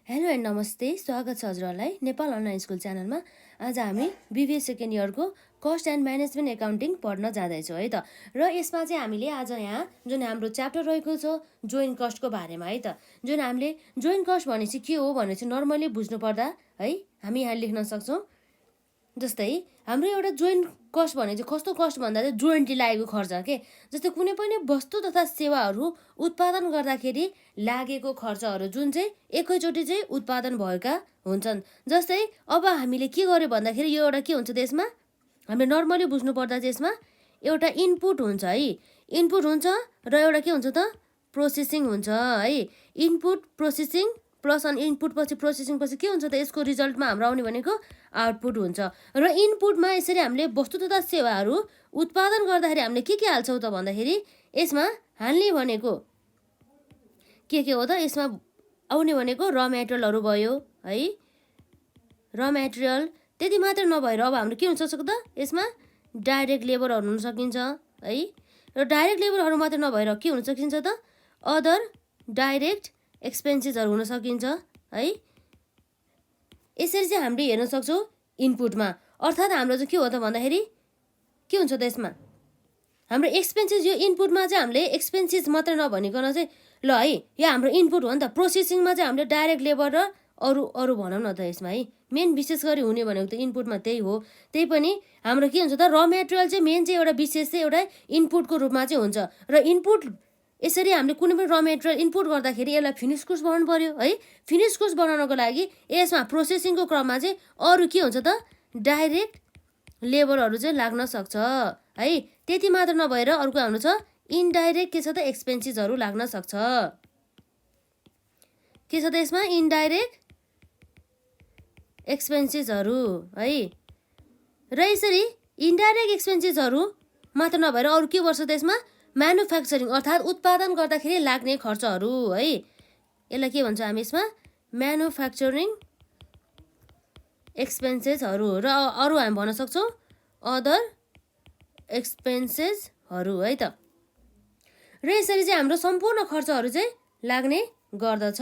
Hello and नमस्ते, स्वागत छ हजुरहरूलाई नेपाल अनलाइन स्कुल च्यानलमा। आज हामी बिबिए सेकेन्ड इयरको कस्ट एन्ड म्यानेजमेन्ट एकाउन्टिङ पढ्न जाँदैछौँ है त। र यसमा चाहिँ हामीले आज यहाँ जुन हाम्रो च्याप्टर रहेको छ जोइन्ट कस्टको बारेमा है त। जुन हामीले जोइन्ट कस्ट भनेपछि के हो भने चाहिँ नर्मली बुझ्नुपर्दा है हामी यहाँ लेख्न सक्छौँ। जस्तै हाम्रो एउटा जोइन्ट कस्ट भने चाहिँ कस्तो कस्ट भन्दा चाहिँ जोइन्टली लागेको खर्च के। जस्तै कुनै पनि वस्तु तथा सेवाहरू उत्पादन गर्दाखेरि लागेको खर्चहरू जुन चाहिँ एकैचोटि चाहिँ उत्पादन भएका हुन्छन्। जस्तै अब हामीले के गर्यो भन्दाखेरि यो एउटा के हुन्छ त्यसमा हामीले नर्मली बुझ्नुपर्दा चाहिँ यसमा एउटा इनपुट हुन्छ है, इनपुट हुन्छ र एउटा के हुन्छ त प्रोसेसिङ हुन्छ है। इनपुट प्रोसेसिङ प्लस अनि इनपुट पछि प्रोसेसिङ पछि के हुन्छ त यसको रिजल्टमा हाम्रो आउने भनेको आउटपुट हुन्छ। र इनपुटमा यसरी हामीले वस्तु तथा सेवाहरू उत्पादन गर्दाखेरि हामीले के हाल्छौँ त भन्दाखेरि यसमा हाल्ने भनेको के हो त यसमा आउने भनेको र मेटेरियलहरू भयो है। र मेटेरियल त्यति मात्र नभएर अब हाम्रो के हुन सक्छ त यसमा डाइरेक्ट लेबरहरू हुन सकिन्छ है। र डाइरेक्ट लेबरहरू मात्र नभएर के हुन सकिन्छ त अदर डाइरेक्ट एक्सपेन्सेसहरू हुन सकिन्छ है। यसरी चाहिँ हामीले हेर्न सक्छौँ इनपुटमा। अर्थात् हाम्रो चाहिँ के हो त भन्दाखेरि के हुन्छ त यसमा हाम्रो एक्सपेन्सेस यो इनपुटमा चाहिँ हामीले एक्सपेन्सेस मात्र नभनिकन चाहिँ ल है यो हाम्रो इनपुट हो नि त। प्रोसेसिङमा चाहिँ हामीले डाइरेक्ट लेबर र अरू अरू भनौँ न त यसमा है। मेन विशेष गरी हुने भनेको त इनपुटमा त्यही हो। त्यही पनि हाम्रो के हुन्छ त र मेटेरियल चाहिँ मेन चाहिँ एउटा विशेष चाहिँ एउटा इनपुटको रूपमा चाहिँ हुन्छ। र इनपुट यसरी हामीले कुनै पनि र मेटेरियल इनपुट गर्दाखेरि यसलाई फिनिस गुड्स बनाउनु पर्यो है। फिनिस गुड्स बनाउनको लागि यसमा प्रोसेसिङको क्रममा चाहिँ अरू के हुन्छ त डाइरेक्ट लेबरहरू चाहिँ लाग्न सक्छ है। त्यति मात्र नभएर अर्को हाम्रो छ इनडाइरेक्ट के छ त एक्सपेन्सेसहरू लाग्न सक्छ। के छ त यसमा इनडाइरेक्ट एक्सपेन्सेसहरू है। र यसरी इनडाइरेक्ट एक्सपेन्सेसहरू मात्र नभएर अरू के पर्छ त यसमा म्यानुफ्याक्चरिङ अर्थात् उत्पादन गर्दाखेरि लाग्ने खर्चहरू है। यसलाई के भन्छ हामी यसमा म्यानुफ्याक्चरिङ एक्सपेन्सेसहरू। र अरू हामी भन्न सक्छौँ अदर एक्सपेन्सेसहरू है त। र यसरी चाहिँ हाम्रो सम्पूर्ण खर्चहरू चाहिँ लाग्ने गर्दछ।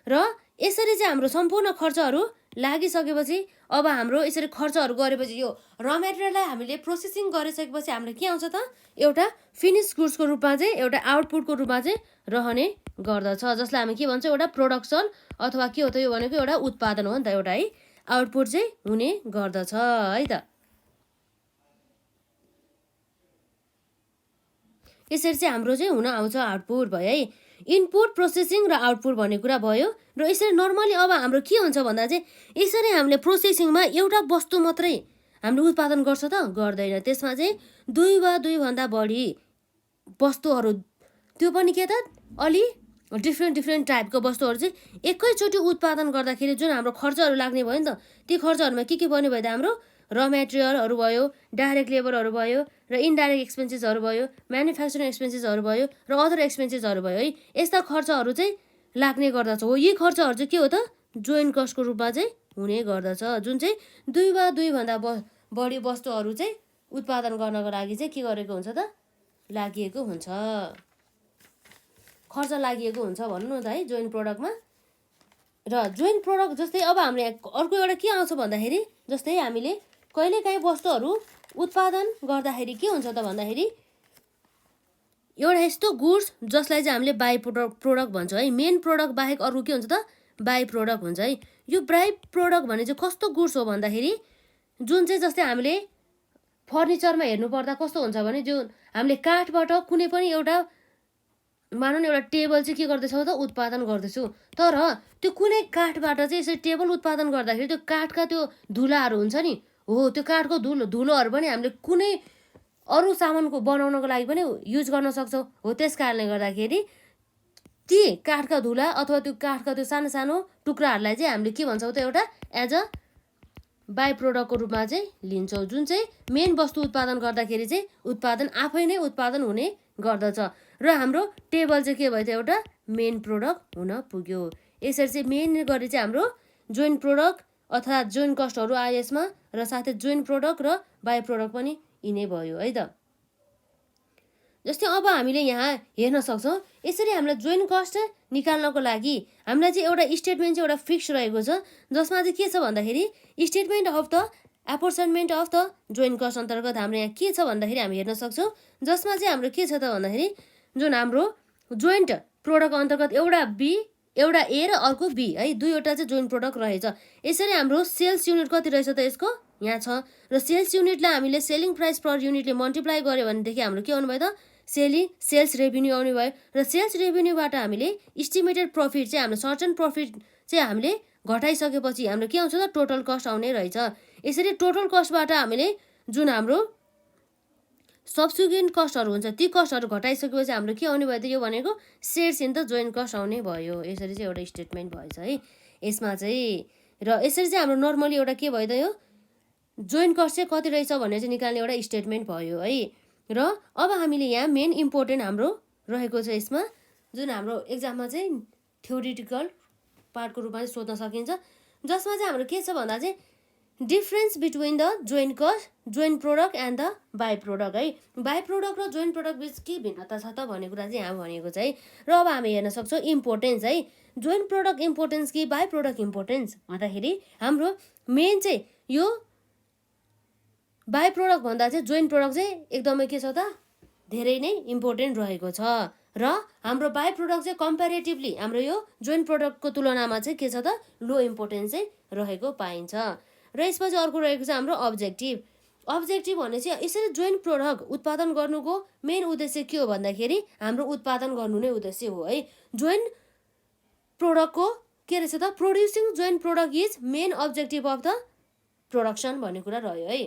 र यसरी चाहिँ हाम्रो सम्पूर्ण खर्चहरू लागिसकेपछि अब हाम्रो यसरी खर्चहरू गरेपछि यो र मेटेरियललाई हामीले प्रोसेसिङ गरिसकेपछि हामीले के आउँछ त एउटा फिनिस गुड्सको रूपमा चाहिँ एउटा आउटपुटको रूपमा चाहिँ रहने गर्दछ। जसलाई हामी के भन्छौँ एउटा प्रोडक्सन अथवा के हो त यो भनेको एउटा उत्पादन हो नि त एउटा है। आउटपुट चाहिँ हुने गर्दछ है त। यसरी चाहिँ हाम्रो चाहिँ हुन आउँछ आउटपुट भयो है। इनपुट प्रोसेसिङ र आउटपुट भन्ने कुरा भयो। र यसरी नर्मली अब हाम्रो के हुन्छ भन्दा चाहिँ यसरी हामीले प्रोसेसिङमा एउटा वस्तु मात्रै हामीले उत्पादन गर्छ त गर्दैन। त्यसमा चाहिँ दुई वा दुईभन्दा बढी वस्तुहरू त्यो पनि के त अलि डिफ्रेन्ट टाइपको वस्तुहरू चाहिँ एकैचोटि उत्पादन गर्दाखेरि जुन हाम्रो खर्चहरू लाग्ने भयो नि त ती खर्चहरूमा के पर्ने भयो त हाम्रो र मेटेरियलहरू भयो, डाइरेक्ट लेबरहरू भयो र इनडाइरेक्ट एक्सपेन्सेसहरू भयो, म्यानुफ्याक्चरिङ एक्सपेन्सेसहरू भयो र अदर एक्सपेन्सेसहरू भयो है। यस्ता खर्चहरू चाहिँ लाग्ने गर्दछ हो। यी खर्चहरू चाहिँ के हो त जोइन्ट कस्टको रूपमा चाहिँ हुने गर्दछ। जुन चाहिँ दुई वा दुईभन्दा बढी वस्तुहरू चाहिँ उत्पादन गर्नको लागि चाहिँ के गरेको हुन्छ त लागिएको हुन्छ, खर्च लागिएको हुन्छ भनौँ न त है जोइन्ट प्रोडक्टमा। र जोइन्ट प्रोडक्ट जस्तै अब हामीले अर्को एउटा के आउँछ भन्दाखेरि जस्तै हामीले कहिलेकाहीँ वस्तुहरू उत्पादन गर्दाखेरि के हुन्छ त भन्दाखेरि एउटा यस्तो गुड्स जसलाई चाहिँ हामीले बाई प्रोडक्ट भन्छौँ है। मेन प्रोडक्ट बाहेक अरू के हुन्छ त बाई प्रोडक्ट हुन्छ है। यो बाई प्रोडक्ट भने चाहिँ कस्तो गुड्स हो भन्दाखेरि जुन चाहिँ जस्तै हामीले फर्निचरमा हेर्नुपर्दा कस्तो हुन्छ भने जुन हामीले काठबाट कुनै पनि एउटा मानौँ न एउटा टेबल चाहिँ के गर्दैछौँ त उत्पादन गर्दैछु। तर त्यो कुनै काठबाट चाहिँ यसरी टेबल उत्पादन गर्दाखेरि त्यो काठका त्यो धुलाहरू हुन्छ नि हो त्यो काठको धुलोहरू पनि हामीले कुनै अरू सामानको बनाउनको लागि पनि युज गर्न सक्छौँ हो। त्यस कारणले गर्दाखेरि ती काठका धुला अथवा त्यो काठका त्यो सानो सानो टुक्राहरूलाई चाहिँ हामीले के भन्छौँ त एउटा एज अ बाई प्रोडक्टको रूपमा चाहिँ लिन्छौँ। जुन चाहिँ मेन वस्तु उत्पादन गर्दाखेरि चाहिँ उत्पादन आफै नै उत्पादन हुने गर्दछ। र हाम्रो टेबल चाहिँ के भयो त एउटा मेन प्रोडक्ट हुन पुग्यो। यसरी चाहिँ मेन गरी चाहिँ हाम्रो जोइन्ट प्रोडक्ट अर्थात् जोइन्ट कस्टहरू आयो यसमा र साथै जोइन्ट प्रोडक्ट र बाई प्रोडक्ट पनि यिनै भयो है त। जस्तै अब हामीले यहाँ हेर्न सक्छौँ यसरी हामीलाई जोइन्ट कस्ट निकाल्नको लागि हामीलाई चाहिँ एउटा स्टेटमेन्ट चाहिँ एउटा फिक्स रहेको छ जसमा चाहिँ के छ भन्दाखेरि statement of the apportionment of the joint cost अन्तर्गत हाम्रो यहाँ के छ भन्दाखेरि हामी हेर्न सक्छौँ जसमा चाहिँ हाम्रो के छ त भन्दाखेरि जुन हाम्रो जोइन्ट प्रोडक्ट अन्तर्गत एउटा बी एउटा ए र अर्को बी है दुईवटा चाहिँ जोइन्ट प्रोडक्ट रहेछ। यसरी हाम्रो सेल्स युनिट कति रहेछ त यसको यहाँ छ र सेल्स युनिटलाई हामीले सेलिङ प्राइस पर युनिटले मल्टिप्लाई गर्यो भनेदेखि हाम्रो के आउनु भयो त सेल्स रेभिन्यू आउने भयो र सेल्स रेभिन्यूबाट हामीले इस्टिमेटेड प्रफिट चाहिँ हाम्रो सर्टन प्रफिट चाहिँ हामीले घटाइसकेपछि हाम्रो के आउँछ त टोटल कस्ट आउने रहेछ। यसरी टोटल कस्टबाट हामीले जुन हाम्रो सब्सिक्वेन्ट कस्टहरू हुन्छ ती कस्टहरू घटाइसकेपछि हाम्रो के आउने भयो त यो भनेको shares in the joint cost आउने भयो। यसरी चाहिँ एउटा स्टेटमेन्ट भएछ है यसमा चाहिँ। र यसरी चाहिँ हाम्रो नर्मली एउटा के भयो त यो जोइन्ट कस्ट चाहिँ कति रहेछ भनेर चाहिँ निकाल्ने एउटा स्टेटमेन्ट भयो है। र अब हामीले यहाँ मेन इम्पोर्टेन्ट हाम्रो रहेको छ यसमा जुन हाम्रो एक्जाममा चाहिँ थ्योरिटिकल पार्टको रूपमा चाहिँ सोध्न सकिन्छ जसमा चाहिँ हाम्रो के छ भन्दा चाहिँ difference between the joint cost joint product and the by product है। बाई प्रोडक्ट र जोइन्ट प्रोडक्ट बिच के भिन्नता छ त भन्ने कुरा चाहिँ यहाँ भनेको छ है। र अब हामी हेर्न सक्छौँ इम्पोर्टेन्स है जोइन्ट प्रोडक्ट इम्पोर्टेन्स कि बाई प्रोडक्ट इम्पोर्टेन्स भन्दाखेरि हाम्रो मेन चाहिँ यो बाई प्रोडक्ट भन्दा चाहिँ जोइन्ट प्रोडक्ट चाहिँ एकदमै के छ त धेरै नै इम्पोर्टेन्ट रहेको छ र हाम्रो बाई प्रोडक्ट चाहिँ कम्पेरेटिभली हाम्रो यो जोइन्ट प्रोडक्टको तुलनामा चाहिँ के छ त लो इम्पोर्टेन्स चाहिँ रहेको पाइन्छ। र यसपछि अर्को रहेको छ हाम्रो अब्जेक्टिभ। अब्जेक्टिभ भने चाहिँ यसरी जोइन्ट प्रोडक्ट उत्पादन गर्नुको मेन उद्देश्य के हो भन्दाखेरि हाम्रो उत्पादन गर्नु नै उद्देश्य हो है। जोइन्ट प्रोडक्टको के रहेछ त producing joint product is main objective of the production भन्ने कुरा रह्यो है।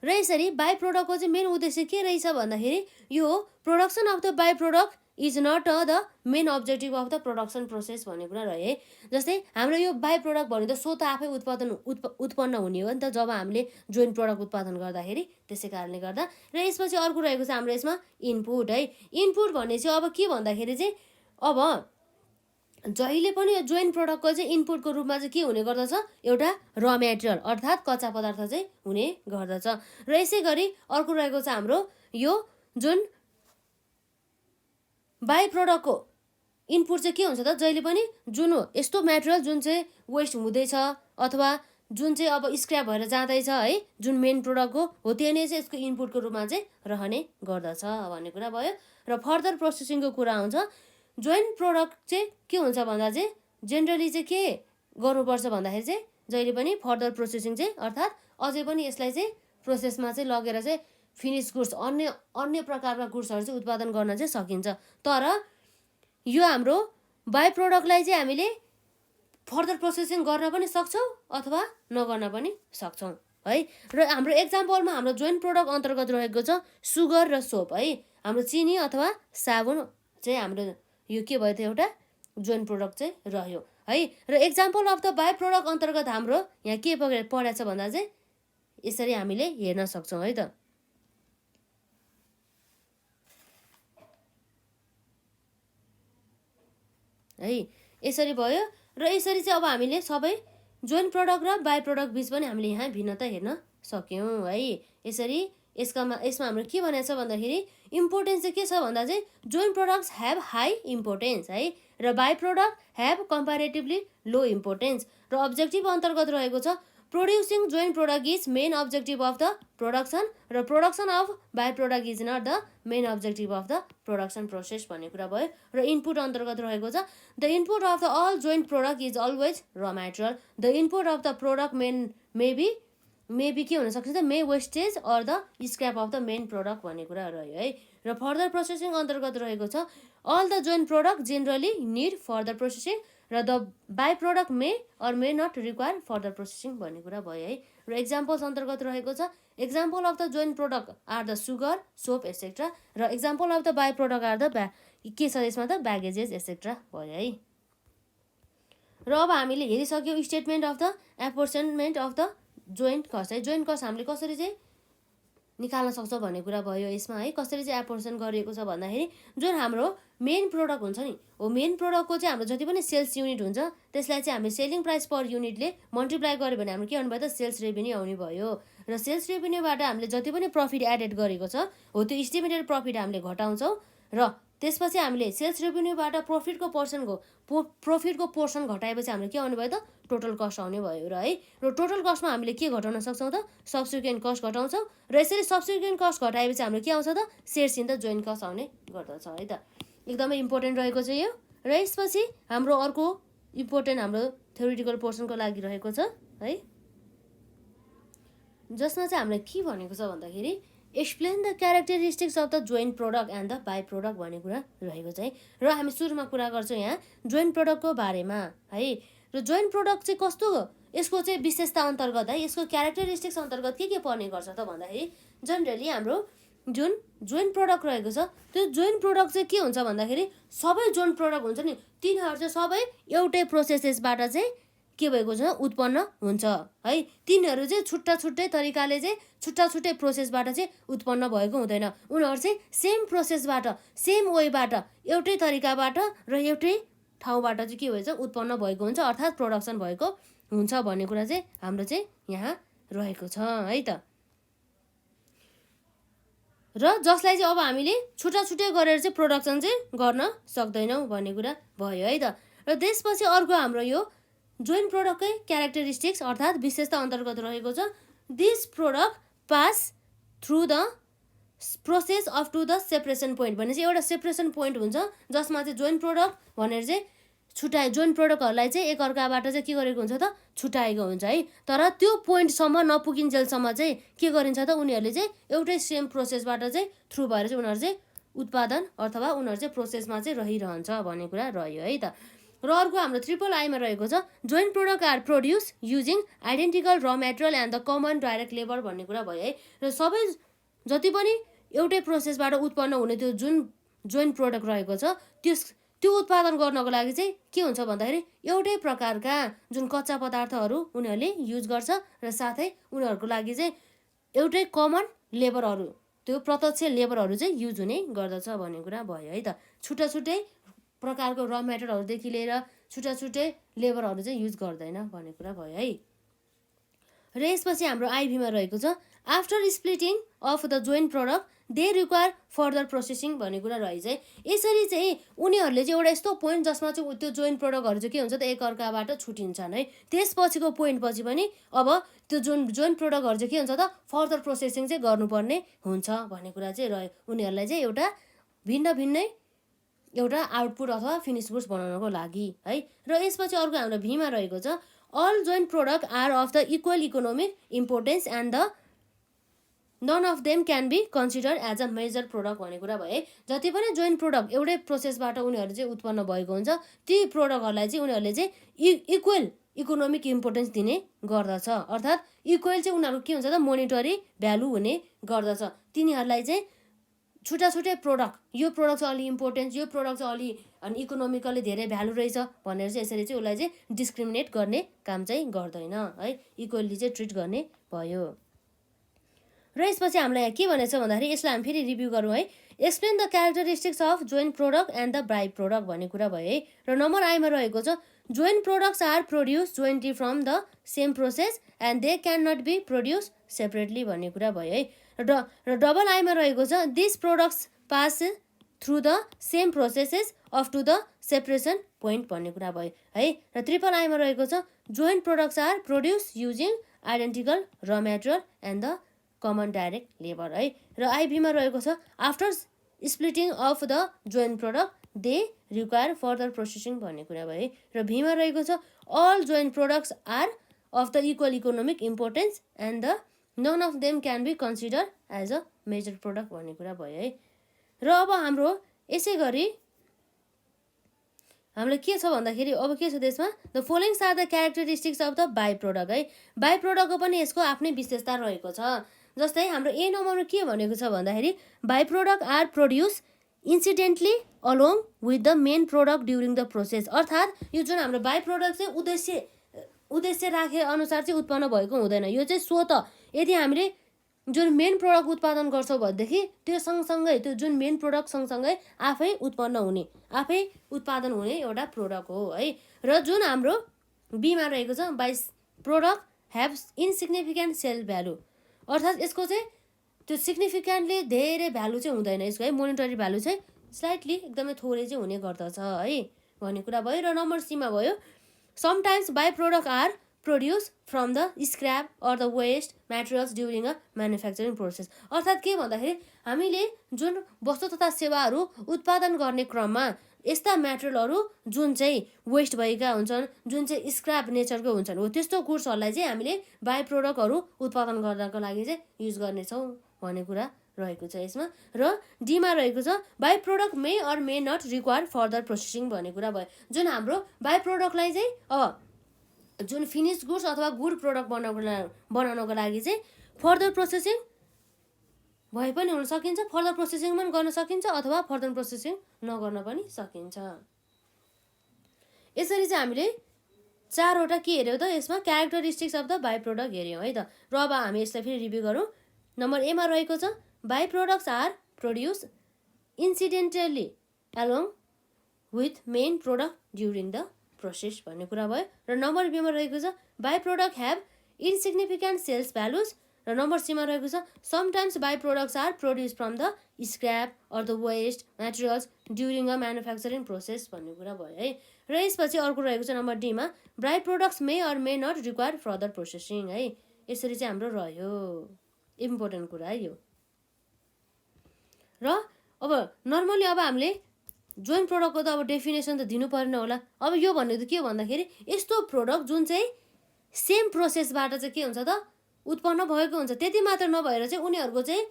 र यसरी बाई प्रोडक्टको चाहिँ मेन उद्देश्य के रहेछ भन्दाखेरि यो production of the by product is not the main objective of the production process भन्ने कुरा रह्यो है। जस्तै हाम्रो यो बाई प्रोडक्ट भन्यो त सो त आफै उत्पन्न हुने हो नि त जब हामीले जोइन्ट प्रोडक्ट उत्पादन गर्दाखेरि त्यसै कारणले गर्दा। र यसपछि अर्को रहेको छ हाम्रो यसमा इनपुट है। इनपुट भन्ने चाहिँ अब के भन्दाखेरि चाहिँ अब जहिले पनि यो जोइन्ट प्रोडक्टको चाहिँ इनपुटको रूपमा चाहिँ के हुने गर्दछ एउटा र मेटेरियल अर्थात् कच्चा पदार्थ चाहिँ हुने गर्दछ। र यसै गरी अर्को रहेको छ हाम्रो यो जुन बाई प्रोडक्टको इनपुट चाहिँ के हुन्छ त जहिले पनि जुन हो यस्तो मेटेरियल जुन चाहिँ वेस्ट हुँदैछ अथवा जुन चाहिँ अब स्क्रैप भएर जाँदैछ है जुन मेन प्रोडक्टको हो त्यो नै चाहिँ यसको इनपुटको रूपमा चाहिँ रहने गर्दछ भन्ने कुरा भयो। र फर्दर प्रोसेसिङको कुरा आउँछ जोइन्ट प्रोडक्ट चाहिँ के हुन्छ भन्दा चाहिँ जेनरली चाहिँ के गर्नुपर्छ भन्दाखेरि चाहिँ जहिले पनि फर्दर प्रोसेसिङ चाहिँ अर्थात् अझै पनि यसलाई चाहिँ प्रोसेसमा चाहिँ लगेर चाहिँ फिनिस गुड्स अन्य प्रकारका गुड्सहरू चाहिँ उत्पादन गर्न चाहिँ सकिन्छ। तर यो हाम्रो बाई प्रोडक्टलाई चाहिँ हामीले फर्दर प्रोसेसिङ गर्न पनि सक्छौँ अथवा नगर्न पनि सक्छौँ है। र हाम्रो एक्जाम्पलमा हाम्रो जोइन्ट प्रोडक्ट अन्तर्गत रहेको छ सुगर र सोप है। हाम्रो चिनी अथवा साबुन चाहिँ हाम्रो यो के भयो त एउटा जोइन्ट प्रोडक्ट चाहिँ रह्यो है। र example of the by product अन्तर्गत हाम्रो यहाँ के परेछ भन्दा चाहिँ यसरी हामीले हेर्न सक्छौँ है त। है यसरी भयो। र यसरी चाहिँ अब हामीले सबै जोइन्ट प्रोडक्ट र बाई प्रोडक्ट बिच पनि हामीले यहाँ भिन्नता हेर्न सक्यौँ है। यसरी यसमा हाम्रो के भनेको छ भन्दाखेरि इम्पोर्टेन्स चाहिँ के छ भन्दा चाहिँ joint products have high importance है र by product have comparatively low importance. र अब्जेक्टिभ अन्तर्गत रहेको छ producing joint product is main objective of the production र production of by product is not the main objective of the production process भन्ने कुरा भयो। र इनपुट अन्तर्गत रहेको छ the input of the all joint product is always raw material the input of the product may be के हुनसक्छ त may wastage or the scrap of the main product भन्ने कुरा रह्यो है। र फर्दर प्रोसेसिङ अन्तर्गत रहेको छ all the joint product generally need further processing र the by product may or may not require further processing भन्ने कुरा भयो है। र एक्जाम्पल्स अन्तर्गत रहेको छ example of the joint product are the sugar soap et cetera र example of the by product are the के छ यसमा त ब्यागेजेस एसेट्रा भयो है। र अब हामीले हेरिसक्यौँ statement of the apportionment of the joint cost है। जोइन्ट कस्ट हामीले कसरी चाहिँ निकाल्न सक्छौँ भन्ने कुरा भयो यसमा है। कसरी चाहिँ एपोर्सन गरिएको छ भन्दाखेरि जुन हाम्रो मेन प्रोडक्ट हुन्छ नि हो मेन प्रोडक्टको चाहिँ हाम्रो जति पनि सेल्स युनिट हुन्छ त्यसलाई चाहिँ हामी सेलिङ प्राइस पर युनिटले मल्टिप्लाई गर्यो भने हाम्रो के आउनु भयो त सेल्स रेभिन्यू आउने भयो। र सेल्स रेभेन्यूबाट हामीले जति पनि प्रफिट एडेड गरेको छ हो त्यो इस्टिमेटेड प्रफिट हामीले घटाउँछौँ र त्यसपछि हामीले सेल्स रेभेन्यूबाट प्रफिटको पोर्सन घटाएपछि हामीले के आउने भयो त टोटल कस्ट आउने भयो र है र टोटल कस्टमा हामीले के घटाउन सक्छौँ त सब्सिक्वेन्ट कस्ट घटाउँछौँ र यसरी सब्सिक्वेन्ट कस्ट घटाएपछि हाम्रो के आउँछ त shares in the joint cost आउने गर्दछ है त एकदमै इम्पोर्टेन्ट रहेको छ यो र यसपछि हाम्रो अर्को इम्पोर्टेन्ट हाम्रो थ्योरिटिकल पोर्सनको लागि रहेको छ है जसमा चाहिँ हामीलाई के भनेको छ भन्दाखेरि explain the characteristics of the joint product and the by product भन्ने कुरा रहेको छ है र हामी सुरुमा कुरा गर्छौँ यहाँ जोइन्ट प्रोडक्टको बारेमा है र जोइन्ट प्रोडक्ट चाहिँ कस्तो हो यसको चाहिँ विशेषता अन्तर्गत है यसको क्यारेक्टरिस्टिक्स अन्तर्गत के पर्ने गर्छ त भन्दाखेरि जनरली हाम्रो जुन जोइन्ट प्रोडक्ट रहेको छ त्यो जोइन्ट प्रोडक्ट चाहिँ के हुन्छ भन्दाखेरि सबै जोइन्ट प्रोडक्ट हुन्छ नि तिनीहरू चाहिँ सबै एउटै प्रोसेसेसबाट चाहिँ के भएको छ उत्पन्न हुन्छ है तिनीहरू चाहिँ छुट्टा छुट्टै तरिकाले चाहिँ छुट्टा छुट्टै प्रोसेसबाट चाहिँ उत्पन्न भएको हुँदैन उनीहरू चाहिँ सेम प्रोसेसबाट सेम वेबाट एउटै तरिकाबाट र एउटै ठाउँबाट चाहिँ के भएछ उत्पन्न भएको हुन्छ अर्थात् प्रोडक्सन भएको हुन्छ भन्ने कुरा चाहिँ हाम्रो चाहिँ यहाँ रहेको छ है त र जसलाई चाहिँ अब हामीले छुट्टा छुट्टै गरेर चाहिँ प्रोडक्सन चाहिँ गर्न सक्दैनौँ भन्ने कुरा भयो है त र त्यसपछि अर्को हाम्रो यो जोइन्ट प्रोडक्टकै क्यारेक्टरिस्टिक्स अर्थात् विशेषता अन्तर्गत रहेको छ this product pass through the process of to the separation point भने चाहिँ एउटा सेपरेसन पोइन्ट हुन्छ जसमा चाहिँ जोइन्ट प्रोडक्ट भनेर चाहिँ जोइन्ट प्रोडक्टहरूलाई चाहिँ एकअर्काबाट चाहिँ के गरेको हुन्छ त छुट्याएको हुन्छ है तर त्यो पोइन्टसम्म नपुगिन्जेलसम्म चाहिँ के गरिन्छ त उनीहरूले चाहिँ एउटै सेम प्रोसेसबाट चाहिँ थ्रु भएर चाहिँ उनीहरू चाहिँ उत्पादन अथवा उनीहरू चाहिँ प्रोसेसमा चाहिँ रहिरहन्छ भन्ने कुरा रह्यो है त र अर्को हाम्रो ट्रिपल आईमा रहेको छ joint product are produce using identical raw material and the common direct labour भन्ने कुरा भयो है र सबै जति पनि एउटै प्रोसेसबाट उत्पन्न हुने त्यो जुन जोइन्ट प्रोडक्ट रहेको छ त्यो उत्पादन गर्नको लागि चाहिँ के हुन्छ भन्दाखेरि एउटै प्रकारका जुन कच्चा पदार्थहरू उनीहरूले युज गर्छ र साथै उनीहरूको लागि चाहिँ एउटै कमन लेबरहरू त्यो प्रत्यक्ष लेबरहरू चाहिँ युज हुने गर्दछ भन्ने कुरा भयो है त छुट्टा छुट्टै प्रकारको र मेटेरियलहरूदेखि लिएर छुट्टा छुट्टै लेबरहरू चाहिँ युज गर्दैन भन्ने कुरा भयो है र यसपछि हाम्रो आइभीमा रहेको छ after splitting of the joint product they require further processing भन्ने कुरा रहेछ है यसरी चाहिँ उनीहरूले चाहिँ एउटा यस्तो पोइन्ट जसमा चाहिँ त्यो जोइन्ट प्रोडक्टहरू चाहिँ के हुन्छ त एकअर्काबाट छुटिन्छन् है त्यसपछिको पोइन्ट पछि पनि अब त्यो जोइन्ट प्रोडक्टहरू चाहिँ के हुन्छ त फर्दर प्रोसेसिङ चाहिँ गर्नुपर्ने हुन्छ भन्ने कुरा चाहिँ रह्यो उनीहरूलाई चाहिँ एउटा भिन्नै एउटा आउटपुट अथवा फिनिस गुड्स बनाउनको लागि है र यसपछि अर्को हाम्रो भीमा रहेको छ all joint product are of the equal economic importance and the none of them can be consider as a major product भन्ने कुरा भयो है जति पनि जोइन्ट प्रोडक्ट एउटै प्रोसेसबाट उनीहरू चाहिँ उत्पन्न भएको हुन्छ ती प्रोडक्टहरूलाई चाहिँ उनीहरूले चाहिँ इक्वल इकोनोमिक इम्पोर्टेन्स दिने गर्दछ अर्थात् इक्वल चाहिँ उनीहरूको के हुन्छ त मोनिटरी भ्यालु हुने गर्दछ तिनीहरूलाई चाहिँ छुट्टा छुट्टै प्रोडक्ट यो प्रोडक्ट चाहिँ अलि इम्पोर्टेन्स यो प्रोडक्ट चाहिँ अलि अनि इकोनोमिकली धेरै भ्यालु रहेछ भनेर चाहिँ यसरी चाहिँ उसलाई चाहिँ डिस्क्रिमिनेट गर्ने काम चाहिँ गर्दैन है इक्वल्ली चाहिँ ट्रिट गर्ने भयो र यसपछि हामीलाई यहाँ के भनेको छ भन्दाखेरि यसलाई हामी फेरि रिभ्यू गरौँ है explain the characteristics of joint product and the by product भन्ने कुरा भयो है र नम्बर आईमा रहेको छ joint products are produce jointly from the same process and they can not be produce separately भन्ने कुरा भयो है र डबल आईमा रहेको छ this products pass through the same processes of to the separation point भन्ने कुरा भयो है र ट्रिपल आईमा रहेको छ joint products are produce using identical raw material and the common direct labour है र आइभीमा रहेको छ after splitting of the joint product they require further processing भन्ने कुरा भयो है र भीमा रहेको छ all joint products are of the equal economic importance and the none of them can be consider as a major product भन्ने कुरा भयो है र अब हाम्रो यसै गरी हामीलाई के छ भन्दाखेरि अब के छ त्यसमा the followings are the characteristics of the by product है बाई प्रोडक्टको पनि यसको आफ्नै विशेषता रहेको छ जस्तै हाम्रो ए नम्बरमा के भनेको छ भन्दाखेरि by product are produce incidentally along with the main product during the process अर्थात् यो जुन हाम्रो बाई प्रोडक्ट चाहिँ उद्देश्य राखे अनुसार चाहिँ उत्पन्न भएको हुँदैन यो चाहिँ स्वत यदि हामीले जुन मेन प्रोडक्ट उत्पादन गर्छौँ भनेदेखि त्यो सँगसँगै त्यो जुन मेन प्रोडक्ट सँगसँगै आफै उत्पन्न हुने आफै उत्पादन हुने एउटा प्रोडक्ट हो है र जुन हाम्रो बीमा रहेको छ by product have insignificant sale value अर्थात् यसको चाहिँ त्यो सिग्निफिकेन्टली धेरै भ्यालु चाहिँ हुँदैन यसको है, मोनिटरी भ्यालु चाहिँ स्लाइटली एकदमै थोरै चाहिँ हुने गर्दछ है भन्ने कुरा भयो। र नम्बर सीमा भयो sometimes by product are produce from the scrap or the waste materials during a manufacturing process. अर्थात् के भन्दाखेरि हामीले जुन वस्तु तथा सेवाहरू उत्पादन गर्ने क्रममा यस्ता मेटेरियलहरू जुन चाहिँ वेस्ट भएका हुन्छन्, जुन चाहिँ स्क्रैप नेचरको हुन्छन्, हो त्यस्तो गुड्सहरूलाई चाहिँ हामीले बाई प्रोडक्टहरू उत्पादन गर्नको लागि चाहिँ युज गर्नेछौँ भन्ने कुरा रहेको छ यसमा। र डीमा रहेको छ by product may or may not require further processing भन्ने कुरा भयो। जुन हाम्रो बाई प्रोडक्टलाई चाहिँ जुन फिनिस गुड्स अथवा गुड प्रोडक्ट बनाउनको लागि चाहिँ फर्दर प्रोसेसिङ भए पनि हुन सकिन्छ, फर्दर प्रोसेसिङ पनि गर्न सकिन्छ अथवा फर्दर प्रोसेसिङ नगर्न पनि सकिन्छ। यसरी चाहिँ हामीले 4वटा के हेऱ्यौँ त यसमा characteristics of the by product हेऱ्यौँ है त। र अब हामी यसलाई फेरि रिभ्यू गरौँ। नम्बर एमा रहेको छ by products are produce incidentally along with main product during the process भन्ने कुरा भयो। र नम्बर बीमा रहेको छ by product have insignificant sales values. र नम्बर सीमा रहेको छ sometimes by products are produce from the scrap or the waste materials during a manufacturing process भन्ने कुरा भयो है। र यसपछि अर्को रहेको छ नम्बर डीमा by products may or may not require further processing है। यसरी चाहिँ हाम्रो रह्यो इम्पोर्टेन्ट कुरा है यो। र अब नर्मली अब हामीले जोइन्ट प्रोडक्टको त अब डेफिनेसन त दिनु परेन होला। अब यो भनेको त के हो भन्दाखेरि यस्तो प्रोडक्ट जुन चाहिँ सेम प्रोसेसबाट चाहिँ के हुन्छ त उत्पन्न भएको हुन्छ। त्यति मात्र नभएर चाहिँ उनीहरूको चाहिँ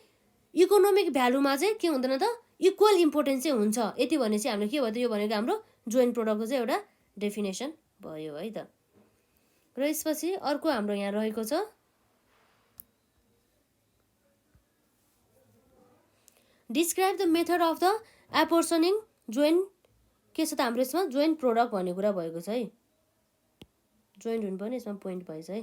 इकोनोमिक भ्यालुमा चाहिँ के हुँदैन त इक्वल इम्पोर्टेन्स चाहिँ हुन्छ। यति भने चाहिँ हामीले के भयो त यो भनेको हाम्रो जोइन्ट प्रोडक्टको चाहिँ एउटा डेफिनेसन भयो है त। र यसपछि अर्को हाम्रो यहाँ रहेको छ describe the method of the apportioning joint. के छ त हाम्रो यसमा जोइन्ट प्रोडक्ट भन्ने कुरा भएको छ है। जोइन्ट हुनु पनि यसमा पोइन्ट भएछ है।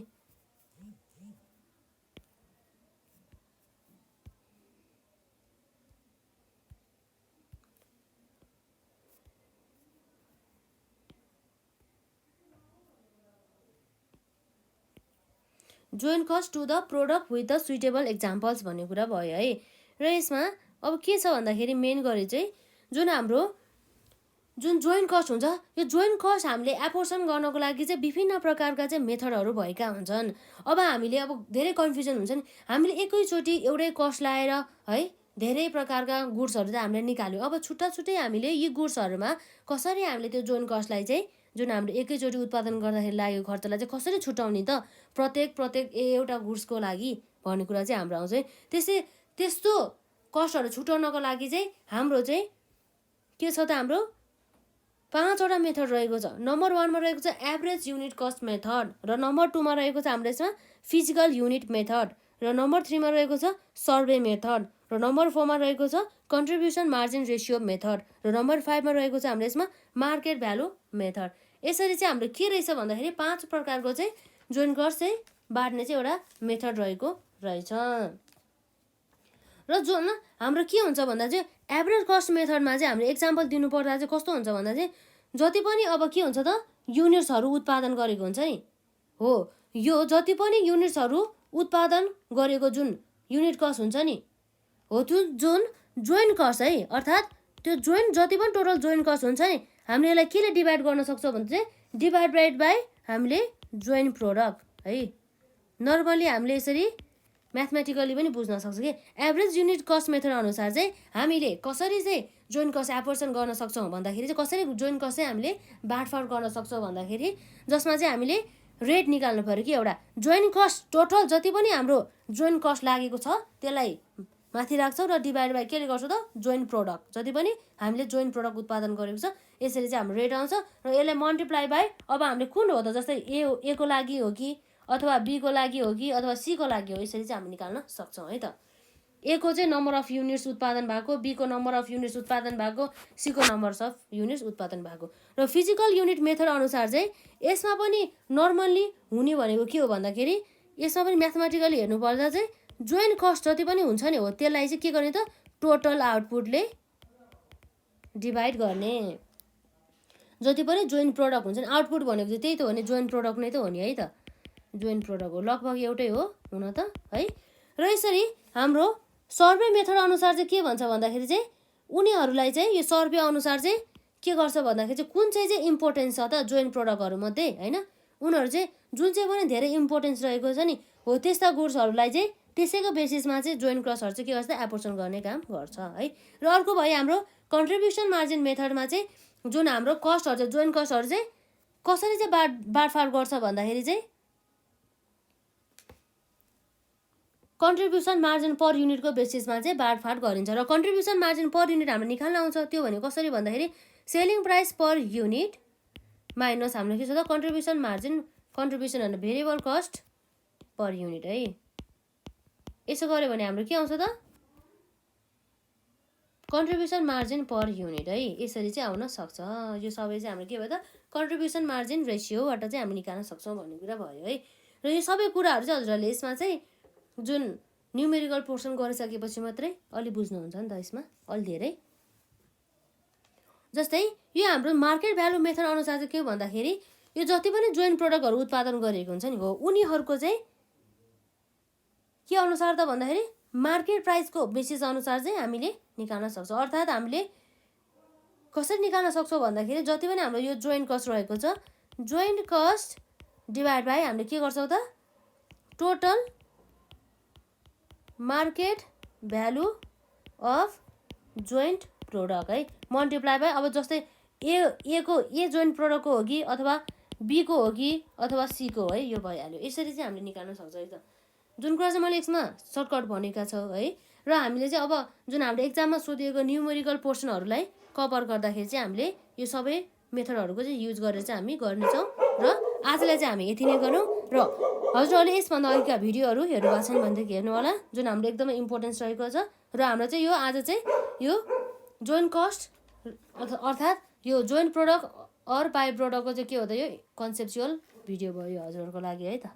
Joint cost to the product with the suitable examples भन्ने कुरा भयो है। र यसमा अब के छ भन्दाखेरि मेन गरी चाहिँ जुन हाम्रो जुन जोइन्ट कस्ट हुन्छ यो जोइन्ट कस्ट हामीले एपोर्सन गर्नको लागि चाहिँ विभिन्न प्रकारका चाहिँ मेथडहरू भएका हुन्छन्। अब हामीले अब धेरै कन्फ्युजन हुन्छ नि, हामीले एकैचोटि एउटै कस्ट लाएर है धेरै प्रकारका गुड्सहरू चाहिँ हामीले निकाल्यौँ। अब छुट्टा छुट्टै हामीले यी गुड्सहरूमा कसरी हामीले त्यो जोइन्ट कस्टलाई चाहिँ जुन हामीले एकैचोटि उत्पादन गर्दाखेरि लागेको खर्चलाई चाहिँ कसरी छुट्याउने त प्रत्येक एउटा गुड्सको लागि भन्ने कुरा चाहिँ हाम्रो आउँछ है। त्यस्तो कस्टहरू छुट्याउनको लागि चाहिँ हाम्रो चाहिँ के छ त हाम्रो 5वटा मेथड रहेको छ। नम्बर 1मा रहेको छ एभरेज युनिट कस्ट मेथड। र नम्बर 2मा रहेको छ हाम्रो यसमा फिजिकल युनिट मेथड। र नम्बर 3मा रहेको छ सर्वे मेथड। र नम्बर 4मा रहेको छ कन्ट्रिब्युसन मार्जिन रेसियो मेथड। र नम्बर 5मा रहेको छ हाम्रो यसमा मार्केट भ्यालु मेथड। यसरी चाहिँ हाम्रो के रहेछ भन्दाखेरि 5 प्रकारको चाहिँ जोइन्ट कस्ट चाहिँ बाँड्ने चाहिँ एउटा मेथड रहेको रहेछ। र जुन हाम्रो के हुन्छ भन्दा चाहिँ एभरेज कस्ट मेथडमा चाहिँ हामीले एक्जाम्पल दिनु पर्दा चाहिँ कस्तो हुन्छ भन्दा चाहिँ जति पनि अब के हुन्छ त युनिट्सहरू उत्पादन गरेको हुन्छ नि हो, यो जति पनि युनिट्सहरू उत्पादन गरेको जुन युनिट कस्ट हुन्छ नि हो त्यो जुन जोइन्ट कस्ट है, अर्थात् त्यो जोइन्ट जति पनि टोटल जोइन्ट कस्ट हुन्छ नि हामीले यसलाई केले डिभाइड गर्न सक्छौँ भने चाहिँ डिभाइडेड बाई हामीले जोइन्ट प्रोडक्ट है। नर्मली हामीले यसरी म्याथमेटिकली पनि बुझ्न सक्छ कि एभरेज युनिट कस्ट मेथड अनुसार चाहिँ हामीले कसरी चाहिँ जोइन्ट कस्ट एपोर्सन गर्न सक्छौँ भन्दाखेरि चाहिँ कसरी जोइन्ट कस्ट चाहिँ हामीले बाँडफाँड गर्न सक्छौँ भन्दाखेरि जसमा चाहिँ हामीले रेट निकाल्नु पऱ्यो कि एउटा जोइन्ट कस्ट टोटल जति पनि हाम्रो जोइन्ट कस्ट लागेको छ त्यसलाई माथि राख्छौँ र डिभाइड बाई केले गर्छौँ त जोइन्ट प्रोडक्ट जति पनि हामीले जोइन्ट प्रोडक्ट उत्पादन गरेको छ यसरी चाहिँ हाम्रो रेट आउँछ। र यसलाई मल्टिप्लाई बाई अब हामीले कुन हो त जस्तै ए को लागि हो कि अथवा बी को लागि हो कि अथवा सी को लागि हो यसरी चाहिँ हामी निकाल्न सक्छौँ है त। ए को चाहिँ नम्बर अफ युनिट्स उत्पादन भएको, बी को नम्बर अफ युनिट्स उत्पादन भएको, सी को नम्बर अफ युनिट्स उत्पादन भएको। र फिजिकल युनिट मेथड अनुसार चाहिँ यसमा पनि नर्मल्ली हुने भनेको के हो भन्दाखेरि यसमा पनि म्याथमेटिकली हेर्नु पर्दा चाहिँ जोइन्ट कस्ट जति पनि हुन्छ नि हो त्यसलाई चाहिँ के गर्ने त टोटल आउटपुटले डिभाइड गर्ने। जति पनि जोइन्ट प्रोडक्ट हुन्छ नि आउटपुट भनेको चाहिँ त्यही त हो नि, जोइन्ट प्रोडक्ट नै त हो नि है त, जोइन्ट प्रोडक्ट हो लगभग एउटै हो हुन त है। र यसरी हाम्रो सर्वे मेथड अनुसार चाहिँ के भन्छ भन्दाखेरि चाहिँ उनीहरूलाई चाहिँ यो सर्वे अनुसार चाहिँ के गर्छ भन्दाखेरि चाहिँ कुन चाहिँ इम्पोर्टेन्स छ त जोइन्ट प्रडक्टहरूमध्ये होइन उनीहरू चाहिँ जुन चाहिँ पनि धेरै इम्पोर्टेन्स रहेको छ नि हो त्यस्ता गुड्सहरूलाई चाहिँ त्यसैको बेसिसमा चाहिँ जोइन्ट क्रसहरू चाहिँ के गर्छ एपोर्सन गर्ने काम गर्छ है। र अर्को भयो हाम्रो कन्ट्रिब्युसन मार्जिन मेथडमा चाहिँ जुन हाम्रो कस्टहरू चाहिँ जोइन्ट कस्टहरू चाहिँ कसरी चाहिँ बाँडफाँड गर्छ भन्दाखेरि चाहिँ कन्ट्रिब्युसन मार्जिन पर युनिटको बेसिसमा चाहिँ बाँडफाँड गरिन्छ। र कन्ट्रिब्युसन मार्जिन पर युनिट हाम्रो निकाल्न आउँछ त्यो भनेको कसरी भन्दाखेरि selling price per unit minus हाम्रो के छ त कन्ट्रिब्युसन मार्जिन कन्ट्रिब्युसन भन्दा भेरिएबल कस्ट पर युनिट है। यसो गऱ्यो भने हाम्रो के आउँछ त कन्ट्रिब्युसन मार्जिन पर युनिट है। यसरी चाहिँ आउन सक्छ। यो सबै चाहिँ हाम्रो के भयो त कन्ट्रिब्युसन मार्जिन रेसियोबाट चाहिँ हामी निकाल्न सक्छौँ भन्ने कुरा भयो है। र यो सबै कुराहरू चाहिँ हजुरहरूले यसमा चाहिँ जुन न्युमेरिकल पोर्सन गरिसकेपछि मात्रै अलि बुझ्नुहुन्छ नि त यसमा अलि धेरै। जस्तै यो हाम्रो मार्केट भ्यालु मेथड अनुसार चाहिँ के भन्दाखेरि यो जति पनि जोइन्ट प्रडक्टहरू उत्पादन गरिएको हुन्छ नि हो उनीहरूको चाहिँ के अनुसार त भन्दाखेरि मार्केट प्राइसको बेसिस अनुसार चाहिँ हामीले निकाल्न सक्छौँ। अर्थात् हामीले कसरी निकाल्न सक्छौँ भन्दाखेरि जति पनि हाम्रो यो जोइन्ट कस्ट रहेको छ जोइन्ट कस्ट डिभाइड बाई हामीले के गर्छौँ त total market value of joint product है मल्टिप्लाई बाई अब जस्तै ए जोइन्ट प्रोडक्टको हो कि अथवा बीको हो कि अथवा सीको है यो भइहाल्यो। यसरी चाहिँ हामीले निकाल्न सक्छौँ है त जुन कुरा चाहिँ मैले यसमा सर्टकट भनेका छ है। र हामीले चाहिँ अब जुन हाम्रो एक्जाममा सोधिएको न्युमेरिकल पोर्सनहरूलाई कभर गर्दाखेरि चाहिँ हामीले यो सबै मेथडहरूको चाहिँ युज गरेर चाहिँ हामी गर्नेछौँ। र आजलाई चाहिँ हामी यति नै गरौँ। र हजुरहरूले यसभन्दा अघिका भिडियोहरू हेर्नुभएको छैन भनेदेखि हेर्नु होला जुन हाम्रो एकदमै इम्पोर्टेन्स रहेको छ। र हाम्रो चाहिँ यो आज चाहिँ यो जोइन्ट कस्ट अर्थात् यो जोइन्ट प्रोडक्ट अर बाई प्रोडक्टको चाहिँ के हो त यो कन्सेप्चुअल भिडियो भयो हजुरहरूको लागि है त।